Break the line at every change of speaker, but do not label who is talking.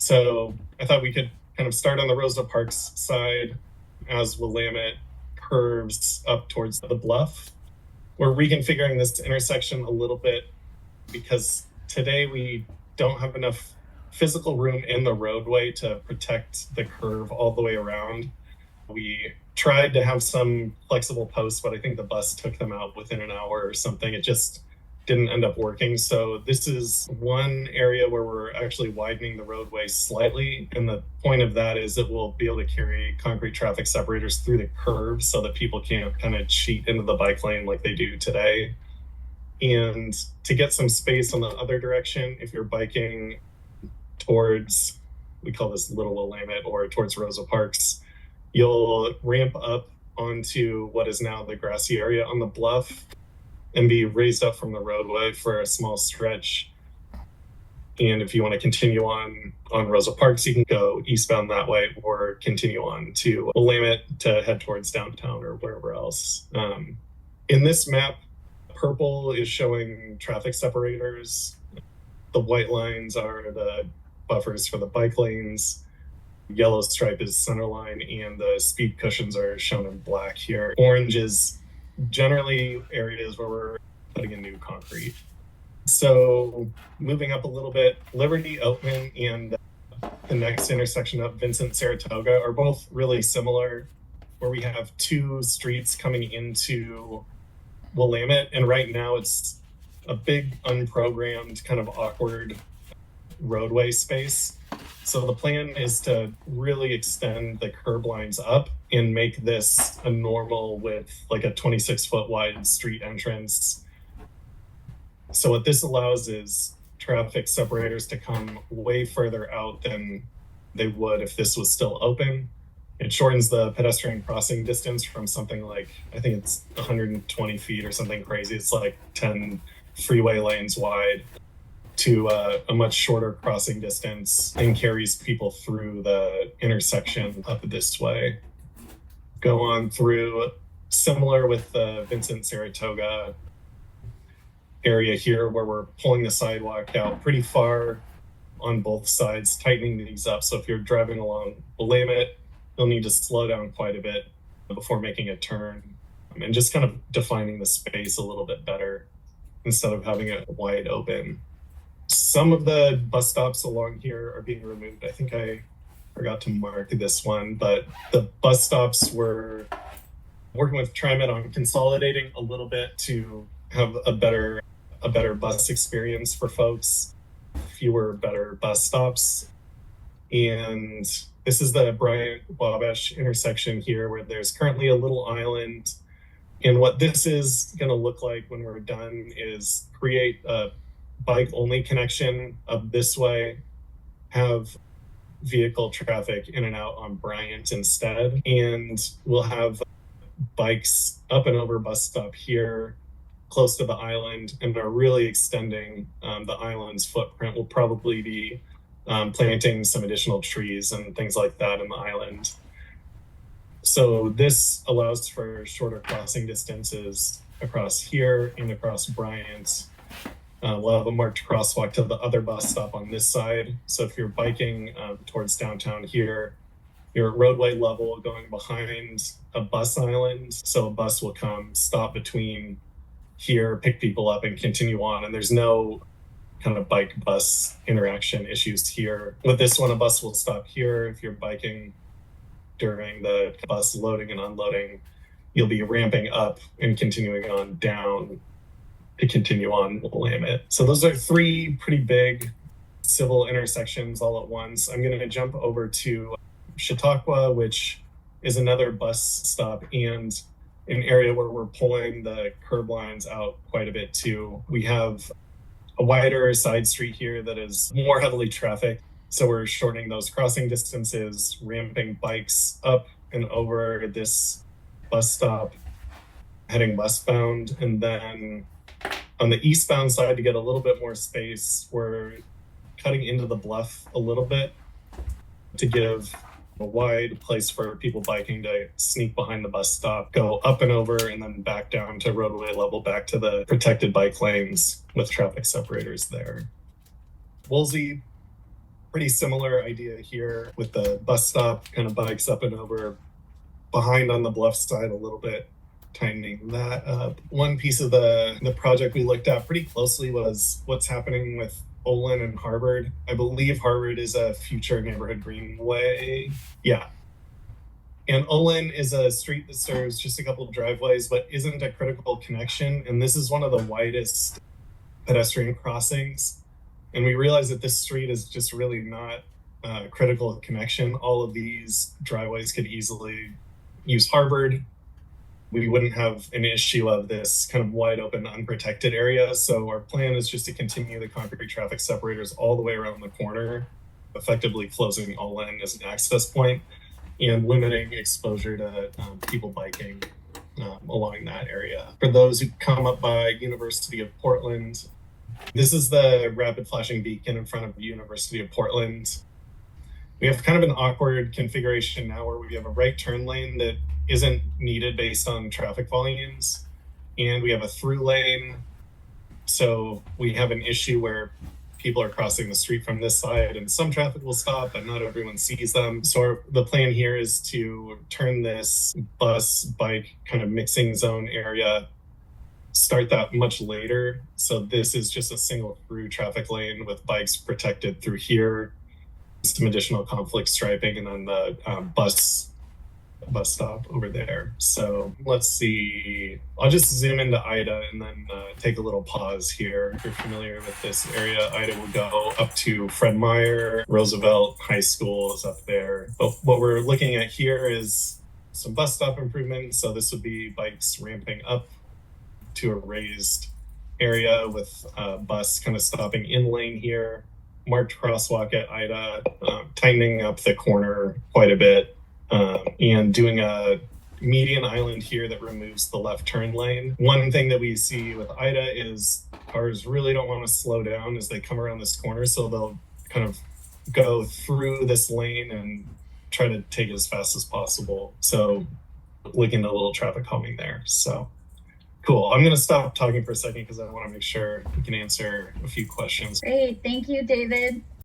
So I thought we could kind of start on the Rosa Parks side as Willamette curves up towards the bluff. We're reconfiguring this intersection a little bit because today we don't have enough physical room in the roadway to protect the curve all the way around. We tried to have some flexible posts, but I think the bus took them out within an hour or something. It just didn't end up working. So this is one area where we're actually widening the roadway slightly. And the point of that is that we'll be able to carry concrete traffic separators through the curve so that people can't kind of cheat into the bike lane like they do today. And to get some space on the other direction, if you're biking towards, we call this Little Willamette, or towards Rosa Parks, you'll ramp up onto what is now the grassy area on the bluff and be raised up from the roadway for a small stretch. And if you want to continue on Rosa Parks, you can go eastbound that way or continue on to Willamette to head towards downtown or wherever else. In this map, purple is showing traffic separators. The white lines are the buffers for the bike lanes. Yellow stripe is center line, and the speed cushions are shown in black here. Orange is generally areas where we're putting in new concrete. So moving up a little bit, Liberty Oatman and the next intersection up, Vincent Saratoga, are both really similar, where we have two streets coming into Willamette, and right now it's a big unprogrammed kind of awkward roadway space. So the plan is to really extend the curb lines up and make this a normal width, like a 26-foot wide street entrance. So what this allows is traffic separators to come way further out than they would if this was still open. It shortens the pedestrian crossing distance from something like, I think it's 120 feet or something crazy. It's like 10 freeway lanes wide to a much shorter crossing distance, and carries people through the intersection up this way. Go on through, similar with the Vincent Saratoga area here, where we're pulling the sidewalk out pretty far on both sides, tightening these up. So if you're driving along Willamette, you'll need to slow down quite a bit before making a turn, and just kind of defining the space a little bit better instead of having it wide open. Some of the bus stops along here are being removed. I think I forgot to mark this one, but the bus stops were working with TriMet on consolidating a little bit to have a better bus experience for folks, fewer better bus stops. And this is the Bryant Wabash intersection here, where there's currently a little island. And what this is going to look like when we're done is create a bike only connection up this way, have vehicle traffic in and out on Bryant instead, and we'll have bikes up and over bus stop here close to the island, and are really extending the island's footprint. We'll probably be planting some additional trees and things like that in the island. So this allows for shorter crossing distances across here and across Bryant. We'll have a marked crosswalk to the other bus stop on this side. So if you're biking towards downtown here, you're at roadway level going behind a bus island. So a bus will come, stop between here, pick people up, and continue on. And there's no kind of bike bus interaction issues here. With this one, a bus will stop here. If you're biking during the bus loading and unloading, you'll be ramping up and continuing on down to continue on Willamette. So those are three pretty big civil intersections all at once. I'm going to jump over to Chautauqua, which is another bus stop and an area where we're pulling the curb lines out quite a bit too. We have a wider side street here that is more heavily trafficked. So we're shortening those crossing distances, ramping bikes up and over this bus stop, heading westbound. And then on the eastbound side, to get a little bit more space, we're cutting into the bluff a little bit to give a wide place for people biking to sneak behind the bus stop, go up and over, and then back down to roadway level, back to the protected bike lanes with traffic separators there. Woolsey Pretty similar idea here with the bus stop, kind of bikes up and over behind on the bluff side a little bit, tightening that up. One piece of the project we looked at pretty closely was what's happening with Olin and Harvard. I believe Harvard is a future neighborhood greenway. Yeah. And Olin is a street that serves just a couple of driveways, but isn't a critical connection. And this is one of the widest pedestrian crossings. And we realized that this street is just really not a critical connection. All of these driveways could easily use Harvard. We wouldn't have an issue of this kind of wide open, unprotected area. So our plan is just to continue the concrete traffic separators all the way around the corner, effectively closing Olin as an access point and limiting exposure to people biking along that area. For those who come up by University of Portland, this is the rapid flashing beacon in front of the University of Portland. We have kind of an awkward configuration now where we have a right turn lane that isn't needed based on traffic volumes, and we have a through lane. So we have an issue where people are crossing the street from this side and some traffic will stop, but not everyone sees them. So the plan here is to turn this bus bike kind of mixing zone area, start that much later. So this is just a single through traffic lane with bikes protected through here, some additional conflict striping, and then the bus stop over there. So let's see, I'll just zoom into Ida and then take a little pause here. If you're familiar with this area, Ida will go up to Fred Meyer, Roosevelt High School is up there. But what we're looking at here is some bus stop improvements. So this would be bikes ramping up to a raised area with a bus kind of stopping in lane here, marked crosswalk at Ida, tightening up the corner quite a bit, and doing a median island here that removes the left turn lane. One thing that we see with Ida is cars really don't want to slow down as they come around this corner, so they'll kind of go through this lane and try to take it as fast as possible. So looking at a little traffic calming there. So cool. I'm going to stop talking for a second because I want to make sure we can answer a few questions.
Great. Thank you, David.